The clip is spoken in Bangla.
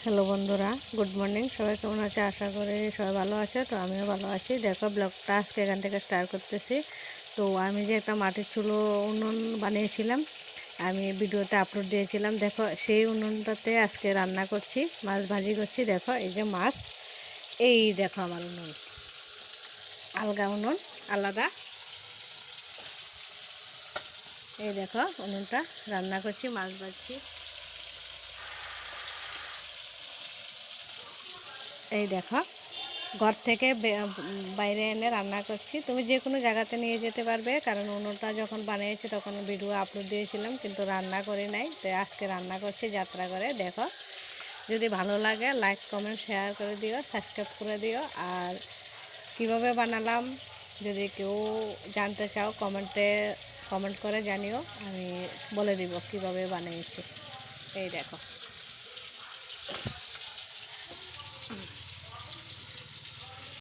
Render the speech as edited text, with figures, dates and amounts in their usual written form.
হ্যালো বন্ধুরা, গুড মর্নিং। সবাই কেমন আছে? আশা করি সবাই ভালো আছে। তো আমিও ভালো আছি। দেখো, ব্লগটা আজকে এখান থেকে স্টার্ট করতেছি। তো আমি যে একটা মাটির চুলো উনুন বানিয়েছিলাম, আমি ভিডিওতে আপলোড দিয়েছিলাম। দেখো, সেই উনুনটাতে আজকে রান্না করছি, মাছ ভাজি করছি। দেখো, এই যে মাছ, এই দেখো আমার উনুন, আলগা উনুন, আলাদা। এই দেখো উনুনটা, রান্না করছি, মাছ ভাজছি। এই দেখো, ঘর থেকে বাইরে এনে রান্না করছি। তুমি যে কোনো জায়গাতে নিয়ে যেতে পারবে, কারণ উনুনটা যখন বানিয়েছি তখন ভিডিও আপলোড দিয়েছিলাম, কিন্তু রান্না করি নাই। তো আজকে রান্না করছি যাত্রা করে। দেখো, যদি ভালো লাগে লাইক কমেন্ট শেয়ার করে দিও, সাবস্ক্রাইব করে দিও। আর কিভাবে বানালাম যদি কেউ জানতে চাও, কমেন্ট করে জানিও, আমি বলে দিব কিভাবে বানিয়েছি। এই দেখো।